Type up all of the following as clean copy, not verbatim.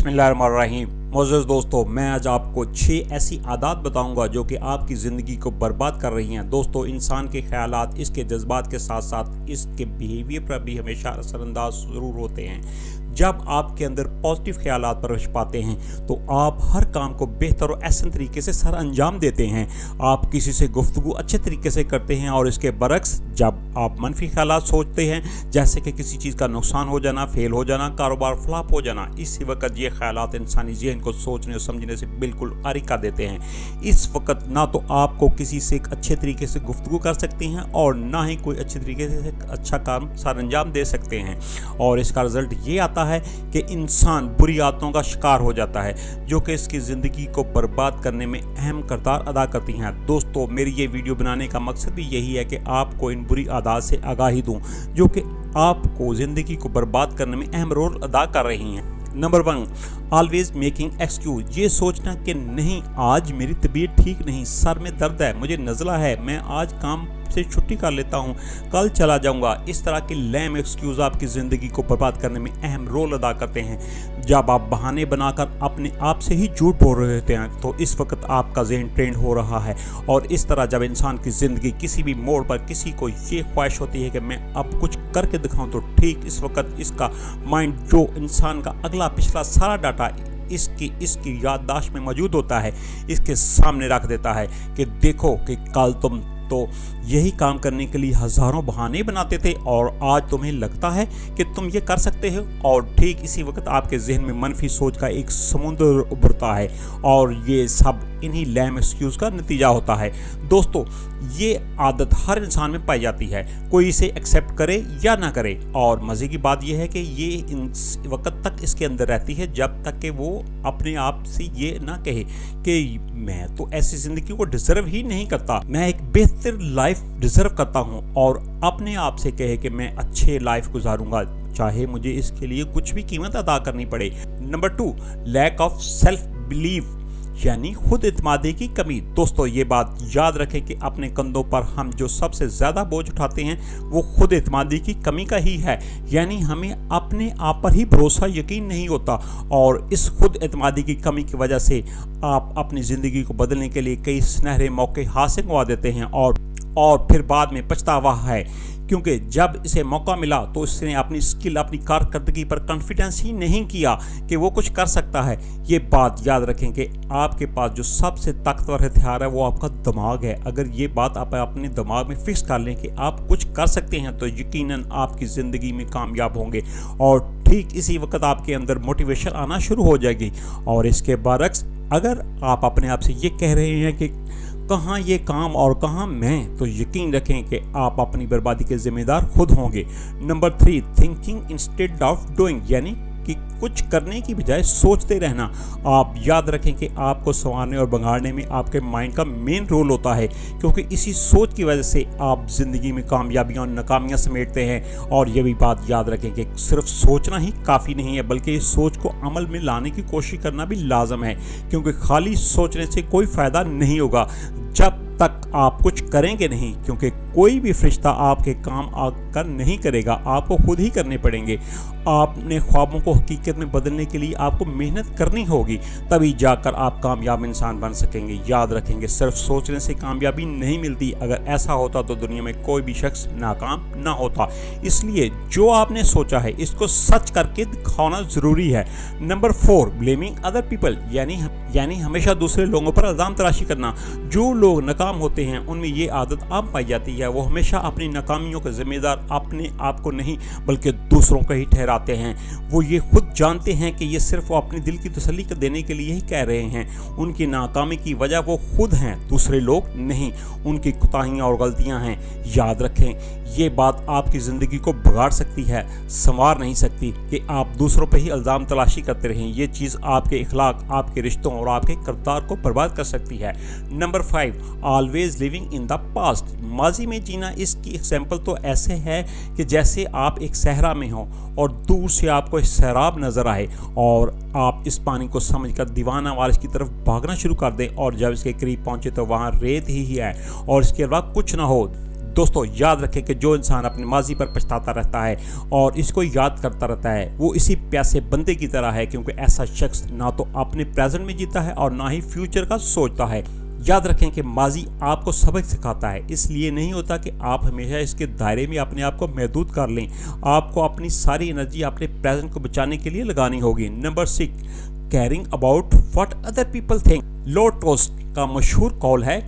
बिस्मिल्लाहिर्रहमानिर्रहीम। मोअज़्ज़ज़ दोस्तों, मैं आज आपको 6 ऐसी आदत बताऊंगा जो कि आपकी ज़िंदगी को बर्बाद कर रही हैं। दोस्तों, इंसान के ख़यालात इसके जज्बात के साथ साथ इसके बिहेवियर पर भी हमेशा असरअंदाज ज़रूर होते हैं। जब आपके अंदर पॉजिटिव ख़यालात प्रवेश पाते हैं तो आप हर काम को बेहतर और एहसन तरीके से सर अंजाम देते हैं। आप किसी से गुफ्तगू अच्छे तरीके से करते हैं और इसके बरक्स जब आप मनफी ख़यालात सोचते हैं, जैसे कि किसी चीज़ का नुकसान हो जाना, फेल हो जाना, कारोबार फ्लॉप हो जाना, इसी वक्त ये ख़यालात इंसानी ज़हन को सोचने और समझने से बिल्कुल आरी कर देते हैं। इस वक्त ना तो आपको किसी से एक अच्छे तरीके से गुफ्तगू कर सकती हैं और ना ही कोई अच्छे तरीके से अच्छा काम सर अंजाम दे सकते हैं। और इसका रिज़ल्ट ये आता है कि इंसान बुरी आदतों का शिकार हो जाता है जो कि इसकी ज़िंदगी को बर्बाद करने में अहम किरदार अदा करती हैं। दोस्तों, मेरी ये वीडियो बनाने का मकसद भी यही है कि आपको इन बुरी आदत से आगाही दूं जो कि आपको ज़िंदगी को बर्बाद करने में अहम रोल अदा कर रही हैं। Number 1, always making excuse. ये सोचना कि नहीं, आज मेरी तबीयत ठीक नहीं, सर में दर्द है, मुझे नज़ला है, मैं आज काम से छुट्टी कर लेता हूँ, कल चला जाऊँगा। इस तरह के लैम एक्सक्यूज़ आपकी ज़िंदगी को बर्बाद करने में अहम रोल अदा करते हैं। जब आप बहाने बनाकर अपने आप से ही झूठ बोल रहे होते हैं तो इस वक्त आपका ज़हन ट्रेंड हो रहा है। और इस तरह जब इंसान की ज़िंदगी किसी भी मोड़ पर किसी को ये ख्वाहिश होती है कि मैं अब कुछ करके दिखाऊँ, तो ठीक इस वक्त इसका माइंड जो इंसान का अगला पिछला सारा डाटा इसकी याददाश्त में मौजूद होता है, इसके सामने रख देता है कि देखो कि कल तुम तो यही काम करने के लिए हज़ारों बहाने बनाते थे और आज तुम्हें लगता है कि तुम ये कर सकते हो। और ठीक इसी वक्त आपके जहन में मनफी सोच का एक समुद्र उभरता है और ये सब इन्हीं लैम एक्सक्यूज़ का नतीजा होता है। दोस्तों, ये आदत हर इंसान में पाई जाती है, कोई इसे एक्सेप्ट करे या ना करे। और मज़े की बात यह है कि ये इस वक्त तक इसके अंदर रहती है जब तक कि वो अपने आप से ये ना कहे कि मैं तो ऐसी ज़िंदगी को डिज़र्व ही नहीं करता, मैं एक बेहतर लाइफ डिज़र्व करता हूँ, और अपने आप से कहे कि मैं अच्छे लाइफ गुजारूंगा, चाहे मुझे इसके लिए कुछ भी कीमत अदा करनी पड़े। Number 2, lack of self believe यानी खुद इत्मीनादी की कमी। दोस्तों, ये बात याद रखें कि अपने कंधों पर हम जो सबसे ज़्यादा बोझ उठाते हैं वो खुद इत्मीनादी की कमी का ही है। यानी हमें अपने आप पर ही भरोसा यकीन नहीं होता और इस खुद इत्मीनादी की कमी की वजह से आप अपनी ज़िंदगी को बदलने के लिए कई सुनहरे मौके हासिल करवा देते हैं और फिर बाद में पछतावा है, क्योंकि जब इसे मौका मिला तो इसने अपनी स्किल, अपनी कारकर्दगी पर कॉन्फिडेंस ही नहीं किया कि वो कुछ कर सकता है। ये बात याद रखें कि आपके पास जो सबसे ताकतवर हथियार है वो आपका दिमाग है। अगर ये बात आप अपने दिमाग में फिक्स कर लें कि आप कुछ कर सकते हैं तो यकीनन आपकी ज़िंदगी में कामयाब होंगे और ठीक इसी वक्त आपके अंदर मोटिवेशन आना शुरू हो जाएगी। और इसके बरक्स अगर आप अपने आप से ये कह रहे हैं कि कहाँ ये काम और कहाँ मैं, तो यकीन रखें कि आप अपनी बर्बादी के जिम्मेदार खुद होंगे। Number 3, thinking instead of doing यानी कि कुछ करने की बजाय सोचते रहना। आप याद रखें कि आपको संवारने और बगाड़ने में आपके माइंड का मेन रोल होता है, क्योंकि इसी सोच की वजह से आप ज़िंदगी में कामयाबियाँ और नाकामियाँ समेटते हैं। और ये भी बात याद रखें कि सिर्फ सोचना ही काफ़ी नहीं है, बल्कि इस सोच को अमल में लाने की कोशिश करना भी लाजम है, क्योंकि खाली सोचने से कोई फ़ायदा नहीं होगा जब तक आप कुछ करेंगे नहीं, क्योंकि कोई भी फरिश्ता आपके काम आकर नहीं करेगा, आपको खुद ही करने पड़ेंगे। आपने ख्वाबों को हकीकत में बदलने के लिए आपको मेहनत करनी होगी, तभी जाकर आप कामयाब इंसान बन सकेंगे। याद रखेंगे, सिर्फ सोचने से कामयाबी नहीं मिलती। अगर ऐसा होता तो दुनिया में कोई भी शख्स नाकाम ना होता। इसलिए जो आपने सोचा है इसको सच करके दिखाना ज़रूरी है। नंबर 4, ब्लेमिंग अदर पीपल यानी हमेशा दूसरे लोगों पर इल्ज़ाम तराशी करना। जो लोग नाकाम होते हैं उनमें ये आदत आम पाई जाती है। वो हमेशा अपनी नाकामियों का जिम्मेदार अपने आप को नहीं बल्कि दूसरों को ही ठहराते हैं। वो ये खुद जानते हैं कि ये सिर्फ वो अपने दिल की तसल्ली देने के लिए ही कह रहे हैं। उनकी नाकामी की वजह वो खुद हैं, दूसरे लोग नहीं। उनकी कोताहियाँ और गलतियाँ हैं। याद रखें, ये बात आपकी ज़िंदगी को बिगाड़ सकती है, संवार नहीं सकती कि आप दूसरों पर ही इल्ज़ाम तलाशी करते रहें। ये चीज़ आपके इखलाक, आपके रिश्तों और आपके किरदार को बर्बाद कर सकती है। Number 5, always living in the past. माजी में जीना। इसकी एग्जाम्पल तो ऐसे है कि जैसे आप एक सहरा में हो और दूर से आपको एक सैराब नज़र आए और आप इस पानी को समझकर दीवाना वारिस की तरफ भागना शुरू कर दें और जब इसके करीब पहुंचे तो वहाँ रेत ही है और इसके अलावा कुछ ना हो। दोस्तों याद रखें कि जो इंसान अपने माजी पर पछताता रहता है और इसको याद करता रहता है वो इसी प्यासे बंदे की तरह है, क्योंकि ऐसा शख्स ना तो अपने प्रेजेंट में जीता है और ना ही फ्यूचर का सोचता है। याद रखें कि माजी आपको सबक सिखाता है, इसलिए नहीं होता कि आप हमेशा इसके दायरे में अपने आप को महदूद कर लें। आपको अपनी सारी एनर्जी अपने प्रेजेंट को बचाने के लिए लगानी होगी। Number 6, caring about what other people think. लॉर्ड टोस्ट का मशहूर कॉल है,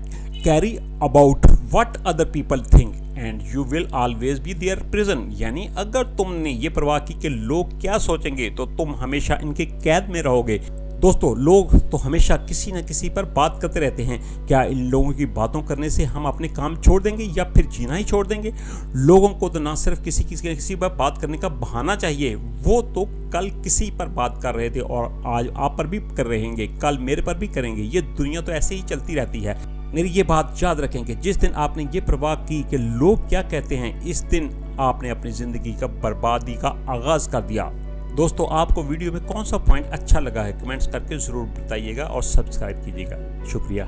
care about what other people think and you will always be their prisoner. यानी अगर तुमने ये परवाह की कि लोग क्या सोचेंगे तो तुम हमेशा इनके कैद में रहोगे। दोस्तों लोग तो हमेशा किसी न किसी पर बात करते रहते हैं, क्या इन लोगों की बातों करने से हम अपने काम छोड़ देंगे या फिर जीना ही छोड़ देंगे? लोगों को तो ना सिर्फ किसी पर बात करने का बहाना चाहिए, वो तो कल किसी पर बात कर रहे थे और आज आप पर भी कर रहेंगे, कल मेरे पर भी करेंगे। ये दुनिया तो ऐसे ही चलती रहती है। मेरी ये बात याद रखें कि जिस दिन आपने ये परवाह की कि लोग क्या कहते हैं, इस दिन आपने अपनी ज़िंदगी का बर्बादी का आगाज़ कर दिया। दोस्तों आपको वीडियो में कौन सा पॉइंट अच्छा लगा है कमेंट्स करके ज़रूर बताइएगा और सब्सक्राइब कीजिएगा। शुक्रिया।